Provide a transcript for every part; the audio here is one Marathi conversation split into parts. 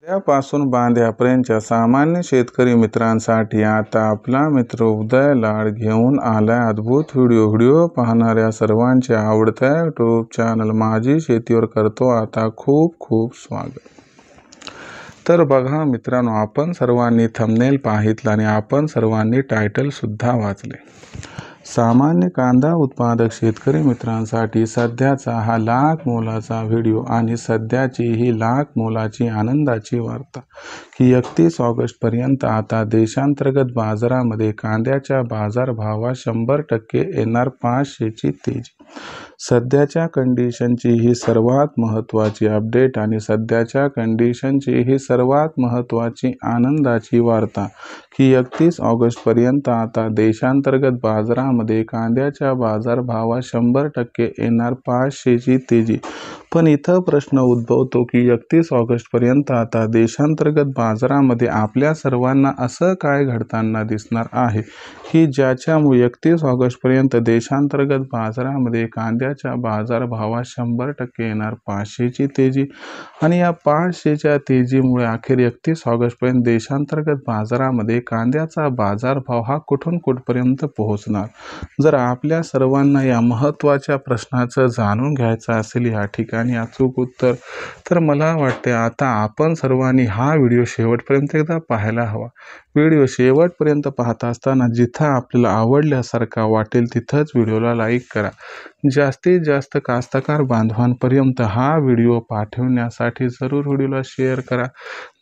उदयापासून बांध्यापर्यंतच्या सामान्य शेतकरी मित्रांसाठी आता आपला मित्र उदय लाड घेऊन आलाय अद्भुत व्हिडिओ पाहणाऱ्या सर्वांच्या आवडत्या यूट्यूब चॅनल माझी शेतीवर करतो आता खूप खूप स्वागत। तर बघा मित्रांनो, आपण सर्वांनी थंबनेल पाहितलं आणि आपण सर्वांनी टायटल सुद्धा वाचले। सामान्य कांदा उत्पादक शेतकरी मित्रांसाठी सध्याचा हा लाख मोलाचा व्हिडिओ आणि सध्याची ही लाख मोलाची आनंदाची वार्ता की 31 ऑगस्ट पर्यंत आता देशांतर्गत बाजारामध्ये कांद्याच्या बाजारभावात 100% येणार 500ची तेजी। सध्याच्या कंडिशनची ही सर्वात महत्त्वाची अपडेट आणि सध्याच्या कंडिशनची ही सर्वात महत्त्वाची आनंदाची वार्ता की 31 ऑगस्ट पर्यंत आता देशांतर्गत बाजारामध्ये कांद्याच्या बाजारभावात 100% येणार 500ची तेजी। पण इथं प्रश्न उद्भवतो की 31 ऑगस्ट पर्यंत आता देशांतर्गत बाजारामध्ये आपल्या सर्वांना असं काय घडताना दिसणार आहे की ज्याच्यामुळे 31 ऑगस्ट पर्यंत देशांतर्गत बाजारामध्ये कांद्याच्या बाजारभावात 100% येणार 500ची तेजी आणि या 500च्या तेजीमुळे अखेर 31 ऑगस्ट पर्यंत देशांतर्गत बाजारामध्ये कांद्याचा बाजारभाव हा कुठून कुठपर्यंत पोहोचणार। जर आपल्या सर्वांना या महत्त्वाच्या प्रश्नाचं जाणून घ्यायचं असेल या ठिकाणी अचूक उत्तर, तर मला वाटते आता आपण सर्वांनी हा व्हिडिओ शेवटपर्यंत एकदा पाहायला हवा। व्हिडिओ शेवटपर्यंत पाहत असताना जिथं आपल्याला आवडल्यासारखा वाटेल तिथंच व्हिडिओला लाईक करा। जास्तीत जास्त कास्तकार बांधवांपर्यंत हा व्हिडिओ पाठवण्यासाठी जरूर व्हिडिओला शेअर करा।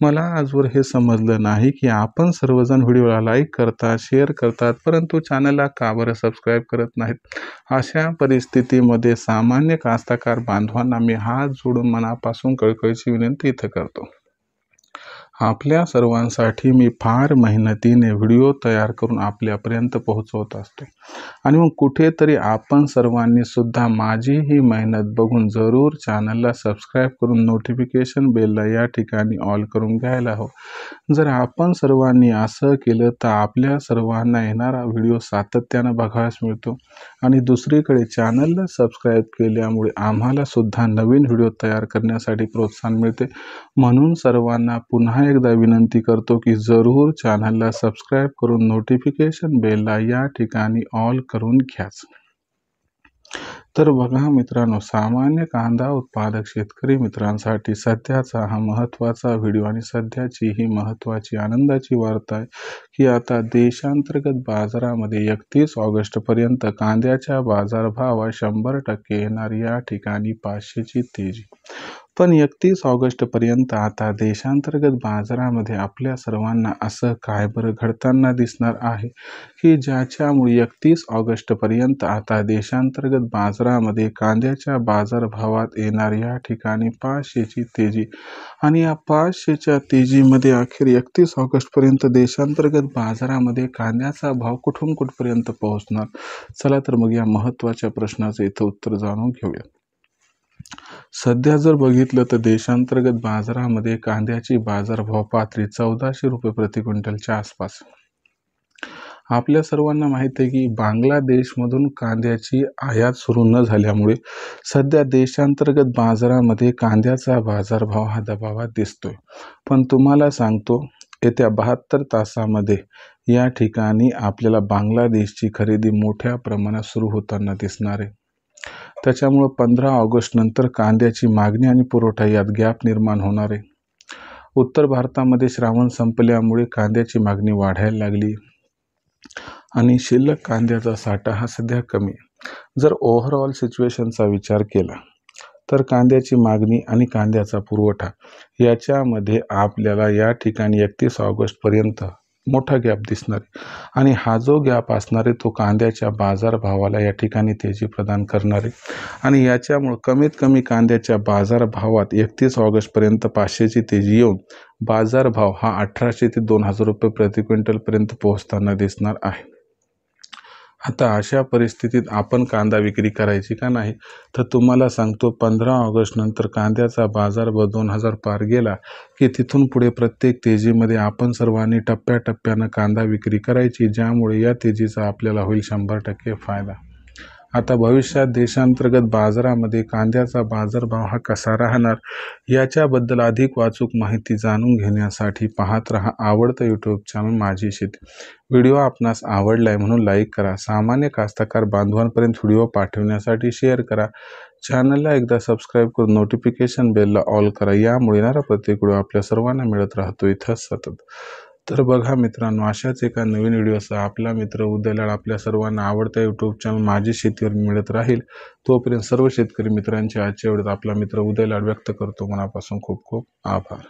मला आजवर हे समजलं नाही की आपण सर्वजण व्हिडिओला लाईक करतात, शेअर करतात, परंतु चॅनलला का बरं सबस्क्राईब करत नाहीत। अशा परिस्थितीमध्ये सामान्य कास्तकार बांधवांना मी हात जोडून मनापासून कळकळीची विनंती इथं करतो। आपल्या सर्वांसाठी मी फार मेहनतीने व्हिडिओ तयार करून आपल्यापर्यंत पोहोचवत असतो आणि मग कुठेतरी आपण सर्वांनी सुद्धा माझी ही मेहनत बघून जरूर चॅनलला सबस्क्राईब करून नोटिफिकेशन बेलला या ठिकाणी ऑल करून घ्यायला हवं। जर आपण सर्वांनी असं केलं तर आपल्या सर्वांना येणारा व्हिडिओ सातत्यानं बघायला मिळतो आणि दुसरीकडे चॅनलला सबस्क्राईब केल्यामुळे आम्हाला सुद्धा नवीन व्हिडिओ तयार करण्यासाठी प्रोत्साहन मिळते। म्हणून सर्वांना पुन्हा एकदा विनंती करतो की जरूर चॅनलला सबस्क्राईब करून नोटिफिकेशन बेलला या ठिकाणी ऑल करून घ्याच। तर बघा मित्रांनो, सामान्य कांदा उत्पादक शेतकरी मित्रांसाठी सध्याचा हा महत्त्वाचा व्हिडिओ आणि सध्याची ही महत्त्वाची आनंदाची वार्ता आहे की आता देशांतर्गत बाजारामध्ये 31 ऑगस्ट पर्यंत कांद्याच्या बाजारभावात 100% येणार या ठिकाणी 500ची तेजी। पण 31 ऑगस्ट पर्यंत आता देशांतर्गत बाजारामध्ये आपल्या सर्वांना असं काय बरं घडताना दिसणार आहे की ज्याच्यामुळे 31 ऑगस्ट पर्यंत आता देशांतर्गत बाजारामध्ये कांद्याच्या बाजारभावात येणार या ठिकाणी 500ची तेजी आणि या 500च्या तेजीमध्ये अखेर 31 ऑगस्ट पर्यंत देशांतर्गत बाजारामध्ये कांद्याचा भाव कुठून कुठपर्यंत पोहोचणार। चला तर मग या महत्त्वाच्या प्रश्नाचं इथं उत्तर जाणून घेऊया। सध्या जर बघितलं तर देशांतर्गत बाजारामध्ये कांद्याची बाजारभाव पातळी 1400 रुपये प्रति क्विंटलच्या आसपास। आपल्या सर्वांना माहिती आहे की बांगलादेशमधून कांद्याची आयात सुरू न झाल्यामुळे सध्या देशांतर्गत बाजारामध्ये कांद्याचा बाजारभाव हा दबावात दिसतोय। पण तुम्हाला सांगतो, येत्या 72 तासामध्ये या ठिकाणी आपल्याला बांगलादेशची खरेदी मोठ्या प्रमाणात सुरू होताना दिसणार आहे। त्याच्यामुळे 15 ऑगस्ट नंतर कांद्याची मागणी आणि पुरवठा यात गॅप निर्माण होणार आहे। उत्तर भारतामध्ये श्रावण संपल्यामुळे कांद्याची मागणी वाढायला लागली आणि शिल्लक कांद्याचा साठा हा सध्या कमी आहे। जर ओव्हरऑल सिच्युएशनचा विचार केला तर कांद्याची मागणी आणि कांद्याचा पुरवठा याच्यामध्ये आपल्याला या ठिकाणी 31 ऑगस्ट पर्यंत मोठा गॅप दिसणार आहे आणि हा जो गॅप असणार आहे तो कांद्याच्या बाजारभावाला या ठिकाणी तेजी प्रदान करणार आहे आणि याच्यामुळे कमीत कमी कांद्याच्या बाजारभावात 31 ऑगस्ट पर्यंत 500ची तेजी येऊन बाजारभाव हा 1800 ते 2000 रुपये प्रति क्विंटल पर्यंत पोहोचताना दिसणार आहे। आता अशा परिस्थितीत आपण कांदा विक्री करायची का नाही, तर तुम्हाला सांगतो 15 ऑगस्ट नंतर कांद्याचा बाजारभाव 2000 पार गेला की तिथून पुढे प्रत्येक तेजीमध्ये आपण सर्वांनी टप्प्याटप्प्यानं कांदा विक्री करायची, ज्यामुळे या तेजीचा आपल्याला होईल 100% फायदा। आता भविष्यात देशांतर्गत बाजारामध्ये कांद्याचा बाजारभाव हा कसा राहणार याच्याबद्दल अधिक अचूक माहिती जाणून घेण्यासाठी पाहत रहा आवडतं यूट्यूब चॅनल माझी शेती। व्हिडिओ आपणास आवडलाय म्हणून लाईक करा, सामान्य कास्तकार बांधवांपर्यंत व्हिडिओ पाठवण्यासाठी शेअर करा, चॅनलला एकदा सबस्क्राईब करून नोटिफिकेशन बेलला ऑल करा, यामुळे येणारा प्रत्येक व्हिडिओ आपल्या सर्वांना मिळत राहतो इथं सतत। तर बघा मित्रांनो, अशाच एका नवीन व्हिडिओसह आपला मित्र उदय लाड आपल्या सर्वांना आवडता यूट्यूब चॅनल माझी शेतीवर मिळत राहील। तोपर्यंत सर्व शेतकरी मित्रांचे आजच्या व्हिडिओत आपला मित्र उदय लाड व्यक्त करतो मनापासून खूप खूप आभार।